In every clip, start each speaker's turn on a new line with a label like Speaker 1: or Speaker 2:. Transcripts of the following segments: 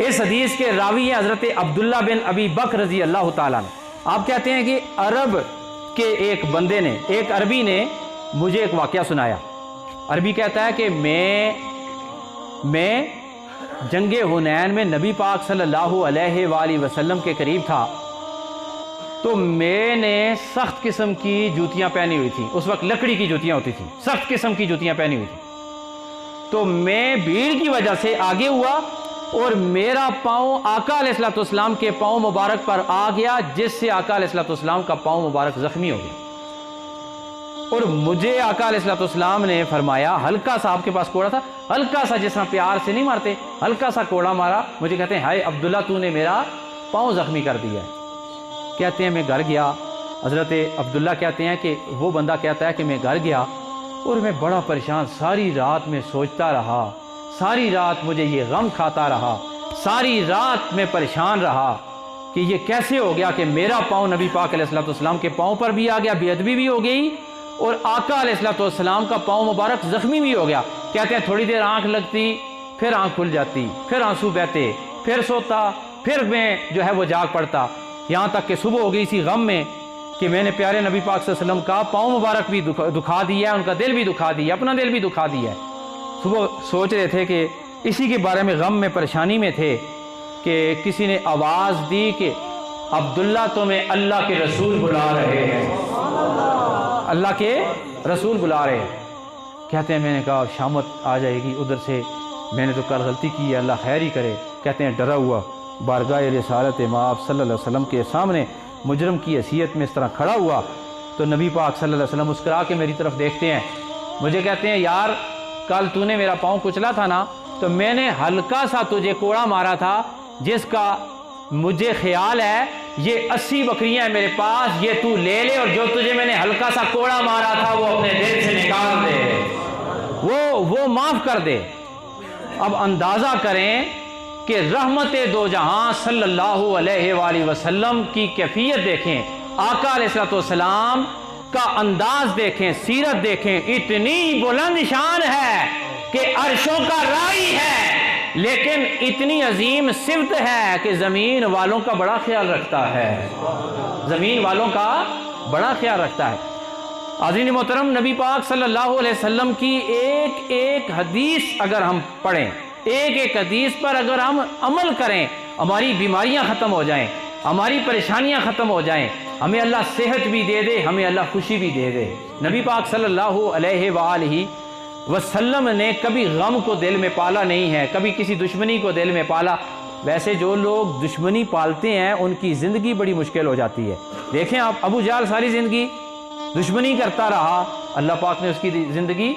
Speaker 1: इस हदीस के रावी हैं हज़रत अब्दुल्ला बिन अबी बकर रज़ी अल्लाह ताला अन्हु। आप कहते हैं कि अरब के एक बंदे ने, एक अरबी ने मुझे एक वाक़या सुनाया। अरबी कहता है कि मैं जंगे हुनैन में नबी पाक सल्लल्लाहु अलैहि वसल्लम के करीब था, तो मैंने सख्त किस्म की जूतियां पहनी हुई थी। उस वक्त लकड़ी की जूतियां होती थी, सख्त किस्म की जूतियां पहनी हुई थी। तो मैं भीड़ की वजह से आगे हुआ और मेरा पाँव आका अलैहिस्सलाम के पाँव मुबारक पर आ गया, जिससे आका अलैहिस्सलाम का पाँव मुबारक जख्मी हो गया। और मुझे आका अलैहिस्सलाम ने फरमाया, हल्का सा, आपके पास कोड़ा था, हल्का सा, जिस तरह प्यार से नहीं मारते, हल्का सा कोड़ा मारा। मुझे कहते हैं, हाय अब्दुल्ला, तूने मेरा पाँव जख्मी कर दिया है। कहते हैं मैं घर गया। हज़रत अब्दुल्ला कहते हैं कि वो बंदा कहता है कि मैं घर गया और मैं बड़ा परेशान, सारी रात में सोचता रहा, सारी रात मुझे ये गम खाता रहा, सारी रात में परेशान रहा कि ये कैसे हो गया कि मेरा पाँव नबी पाक अलैहिस्सलाम के पाँव पर भी आ गया, बेअदबी भी हो गई, और आका अलैहिस्सलाम का पाँव मुबारक ज़ख्मी भी हो गया। कहते हैं थोड़ी देर आँख लगती, फिर आँख खुल जाती, फिर आंसू बहते, फिर सोता, फिर मैं जो है वो जाग पड़ता, यहाँ तक कि सुबह हो गई इसी गम में कि मैंने प्यारे नबी पाक सल्लल्लाहु अलैहि वसल्लम का पाँव मुबारक भी दुखा दिया है, उनका दिल भी दुखा दिया, अपना दिल भी दुखा दिया है। सुबह सोच रहे थे कि इसी के बारे में गम में, परेशानी में थे कि किसी ने आवाज़ दी कि अब्दुल्ला तुम्हें अल्लाह के रसूल बुला रहे हैं, अल्लाह के रसूल बुला रहे हैं। कहते हैं मैंने कहा शामत आ जाएगी उधर से, मैंने तो कल गलती की है, अल्लाह खैर ही करे। कहते हैं डरा हुआ बारगाह रिसालत माब सल्लल्लाहु अलैहि वसल्लम के सामने मुजरम की हैसियत में इस तरह खड़ा हुआ, तो नबी पाक सल्लल्लाहु अलैहि वसल्लम मुस्कुरा के मेरी तरफ देखते हैं। मुझे कहते हैं यार, कल तूने मेरा पाँव कुचला था ना, तो मैंने हल्का सा तुझे कोड़ा मारा था, जिसका मुझे ख्याल है ये 80 बकरियां हैं मेरे पास, ये तू ले ले, और जो तुझे मैंने हल्का सा कोड़ा मारा था वो अपने दिल से निकाल दे, वो माफ़ कर दे। अब अंदाज़ा करें कि रहमत दो जहां सल्लल्लाहु अलैहि वसल्लम की कैफियत देखें, आका अलैहिस्सलाम का अंदाज देखें, सीरत देखें, इतनी बुलंद शान है कि अर्शों का राई है, लेकिन इतनी अजीम सिफत है कि ज़मीन वालों का बड़ा ख्याल रखता है, ज़मीन वालों का बड़ा ख्याल रखता है। आज़रीन मोहतरम, नबी पाक सल्लल्लाहु अलैहि वसल्लम की एक एक हदीस अगर हम पढ़ें, एक एक हदीस पर अगर हम अमल करें, हमारी बीमारियां ख़त्म हो जाएं, हमारी परेशानियां ख़त्म हो जाएं, हमें अल्लाह सेहत भी दे दे, हमें अल्लाह खुशी भी दे दे। नबी पाक सल्लल्लाहु अलैहि वसल्लम ने कभी गम को दिल में पाला नहीं है, कभी किसी दुश्मनी को दिल में पाला। वैसे जो लोग दुश्मनी पालते हैं उनकी ज़िंदगी बड़ी मुश्किल हो जाती है। देखें आप, अबू जहल सारी ज़िंदगी दुश्मनी करता रहा, अल्लाह पाक ने उसकी ज़िंदगी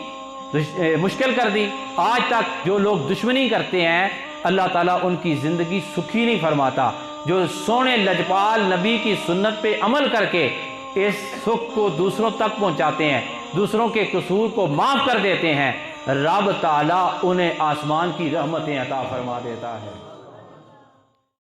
Speaker 1: मुश्किल कर दी। आज तक जो लोग दुश्मनी करते हैं, अल्लाह ताला उनकी ज़िंदगी सुखी नहीं फरमाता। जो सोने लजपाल नबी की सुन्नत पे अमल करके इस सुख को दूसरों तक पहुंचाते हैं, दूसरों के कसूर को माफ़ कर देते हैं, रब ताला उन्हें आसमान की रहमतें अता फरमा देता है।